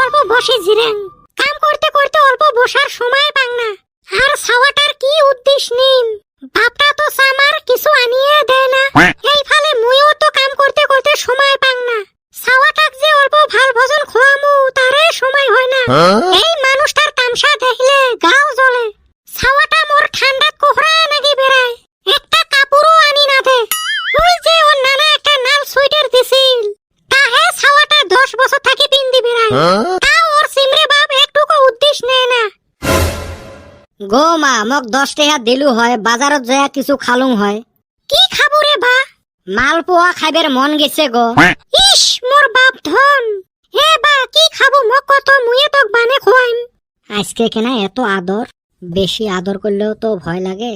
অল্প বসে জিরেন। কাম করতে করতে অল্প বসার সময় পাং না। আর ছাওয়াটার কি উদ্দেশ্য নিন? বাপটা তো সামার কিছু আনিয়ে দেয় না। এই ফালে মুইও তো কাম করতে করতে সময় পাং না। ছাওয়াটাক যে অল্প ভাল ভোজন খোয়ামু তারে সময় হয় না। এই মানুষটার তামসা দেখলে গাও জ্বলে। ছাওয়াটা মোর ঠান্ডাত কোহরা নাকি বেড়ায়। একটা কাপড়ও আনি না দে। ওই যে ওর নানা একটা নাল সোয়েটার দিছিল, তাহে ছাওয়াটা 10 বছর থাকি পিন্দি বেড়ায়। তা ওর সিমরে বাপ একটুকু উদ্দেশ্য নেয় না। গো মা, মোক 10 টাকা দিলু হয়, বাজারত যায় কিছু খালুং হয়। কি খাবো রে বা? মালপোয়া খাইবার মন গেছে গো। ইস মোর বাপ ধন। হে বা কি খাবো মোক কত, মুয়ে তোক বানে খোয়াইম। আজকে কেনা এত আদর? বেশি আদর করলেও তো ভয় লাগে।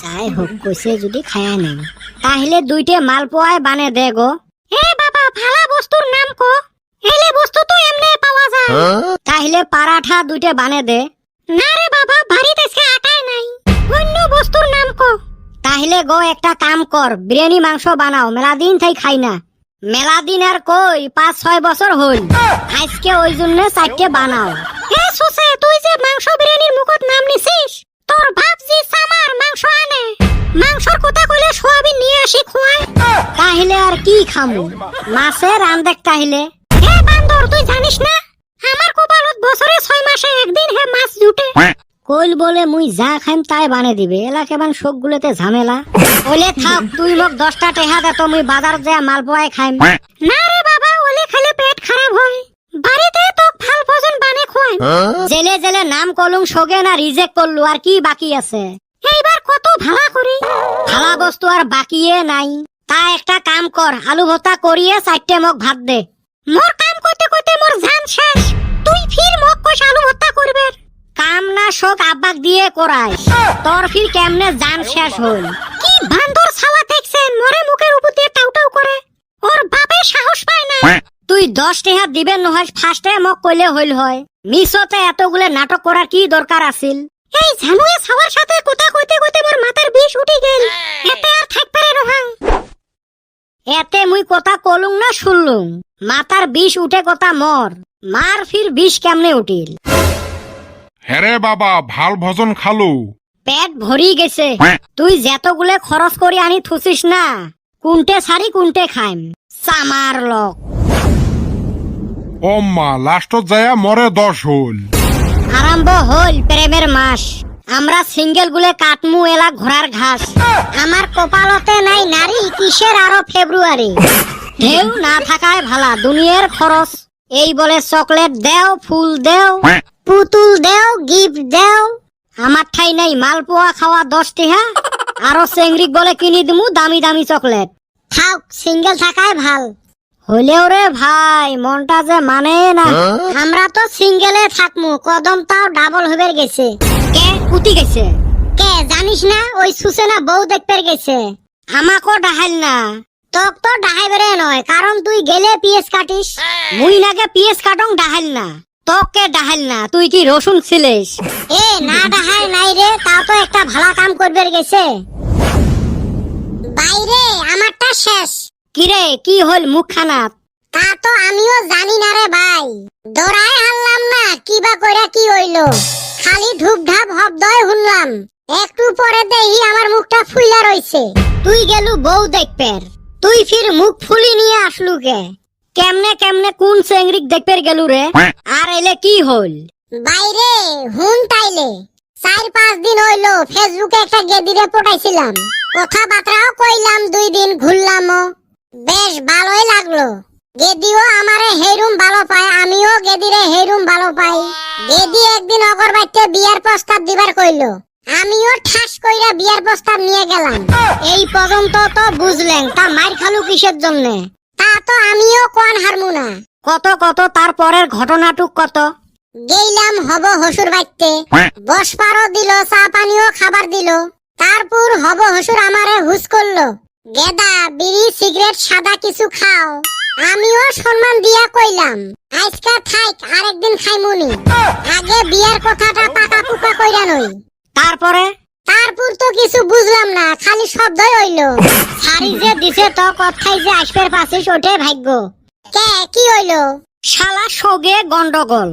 যাই হোক, কইছে যদি খায়া নেই, তাহলে 2টে মালপোয়ায় বানে দে গো। এ বাবা, ভালা বস্তুর নাম কো। এলে বস্তু তো এমনে পাওয়া যায়। তাহলে পারাঠা 2টে বানে দে। না রে বাবা, বাড়িতে আজকে আটাই নাই। অন্য বস্তুর নাম কো। তাহলে গো একটা কাম কর, বিরিয়ানি মাংস বানাও, মেলা দিন থাই খাই না। মেলা দিন আর কই, 5-6 বছর হইল। আজকে ওই জন্য 4টে বানাও। এ সুসে, তুই যে মাংস বিরিয়ানির মুখত নাম নিছিস, তোর বাপ জি সামার মাংস আনে। মাংসর কথা কইলে সোয়াবিন নিয়ে আসি খোয়ায়। তাহলে আর কি খামু? মাছের রান্দেক তাহলে। হে বান্দর, তুই জানিস না আমার কপালত বছরে 6 মাসে একদিন হে মাছ জুটে। কইল বলে মুই যা খাইম তাই বানে দিবে, এলা কেমন শোক গুলোতে ঝামেলা। ওলে থাক, তুই মোক 10টা টাকা দে তো, মুই বাজার যা মালপোয়াই খাইম। না রে বাবা, ওলে খালে পেট খারাপ হয়। বাড়িতে তো ভাল ভোজন বানে খোয়াই। জেলে জেলে নাম কলুং সগে না রিজেক্ট করলু, আর কি বাকি আছে? এইবার কত ভালা করি। ভালা বস্তু আর বাকিয়ে নাই। তা একটা কাম কর, আলু ভর্তা করিয়ে 4টে মোক ভাত দে। মোর কাম করতে করতে মোর জান শেষ। তুই ফির মোক কইস আলু ভর্তা করবে। কাম না শোক আব্বাক দিয়ে করাইস, তোর ফির কেমনে জান শেষ হল? কি বান্দর ছাওয়া দেখছেন, মরে মুখের উপর দিয়ে টাউটাউ করে। ওর বাপে সাহস পায় না। তুই 10 টাকা দিবেন নহয়, ফার্স্টে মোক কইলে হইল হয়। মিছতে এতগুলো নাটক করার কি দরকার আছিল? এই ঝানুয়ে ছাওয়ার সাথে কথা কইতে কইতে মোর মাথার বিষ উঠি গেল। এতে আর থাকপারে রহাং। এতে মুই কথা কলুং না শুনলুম, মাথার বিষ উঠে কথা মর। মার ফির বিষ কেমনে উঠিল? হ্যারে বাবা, ভাল ভোজন খালু। পেট ভরি গেছে। তুই যেতগুলো খরচ করে আনি থুসিস না, কোনটে সারি কোনটে খাইম। সামার লোক। ও মা, লাস্টত যায়া মরে 10 হল। আরম্ভ হইল প্রেমের মাস। আমরা সিঙ্গেল গুলে কাটমু এলা ঘোড়ার ঘাস। আমার কপালতে নাই নারী, কিসের আরো ফেব্রুয়ারি। ঢেউ না থাকায় ভালা, দুনিয়ার খরচ। এই বলে চকলেট দেও, ফুল দেও, পুতুল দেও, গিফট দেও। আমার ঠাই নাই মালপোয়া খাওয়া 10 টাকা, আরো চেংড়িক বলে কিনি দিমু দামি দামি চকলেট। থাক, সিঙ্গেল থাকায় ভাল। হইলেও রে ভাই, মনটা যে মানে না। আমরা তো সিঙ্গেলে থাকমু, কদম তাও ডাবল হইবার গেছে। কে কুতি গেছে? কে জানিস না, ওই সুসেনা বউ দেখতে গেছে। আমাকো ডাহাইল না। তোক তো ডাহাইবারে নয়, কারণ তুই গেলে পিএস কাটিস। মুই নাগে পিএস কাটং ডাহাইল না। তোকে ডাহাইল না, তুই কি রসুন ছিলিস? এ না ডাহাই নাই রে, তাও তো একটা ভালা কাম করবার গেছে। বাইরে আমারটা শেষ। কিরে, কি হল মুখখানাত? তা তো আমিও জানি না রে ভাই। দৌড়ায় হারলাম না, কিবা কইরা কি হইলো। খালি ধূপ ধাপ শব্দই শুনলাম। একটু পরে দেখি আমার মুখটা ফুইলা রইছে। তুই গেলু বউ দেখপের, তুই ফির মুখ ফুলি নিয়ে আসলু কে? কেমনে কেমনে কোন চেংড়িক দেখপের গেলু রে? আর এলে কি হল? বাইরে হুন তাইলে 4-5 দিন হইলো ফেসবুকে একটা গেদিরে পটাইছিলাম। কথাবার্তাও কইলাম, 2 দিন ঘুরলামও। বেশ ভালোই লাগলো। গেদিও আমারে হেরুম ভালো পায়, আমিও গেদিরে হেরুম ভালো পাই। গেদি একদিন অগরবাইতে বিয়ার প্রস্তাব দিবার কইলো। আমিও ঠাস কইরা বিয়ার প্রস্তাব নিয়ে গেলাম। এই পর্যন্ত তো বুঝলেন, তা মার খালু কিসের জন্য? তা তো আমিও কোন হারমু না। কত কত তারপরের ঘটনাটুক কত? গেইলাম হব হসুর বাইতে, বসপারও দিল, চা পানিও খাবার দিল। তারপর হব হসুর আমারে হুস করলো, গেদা বিড়ি সিগারেট সাদা কিছু খাও। আমিও সম্মান দিয়া কইলাম, আজকা থাইক, আরেকদিন খাইমুনি। আগে বিয়ার কথাটা পাকা পুকা কইরা নই। তারপর তো কিছু বুঝলাম না, খালি শব্দই হইলো। শাড়ি যে দিছে তো কথাই যে আসবের পাশে ওঠে ভাগ্য। কে কি হইলো? শালা সগে গন্ডগোল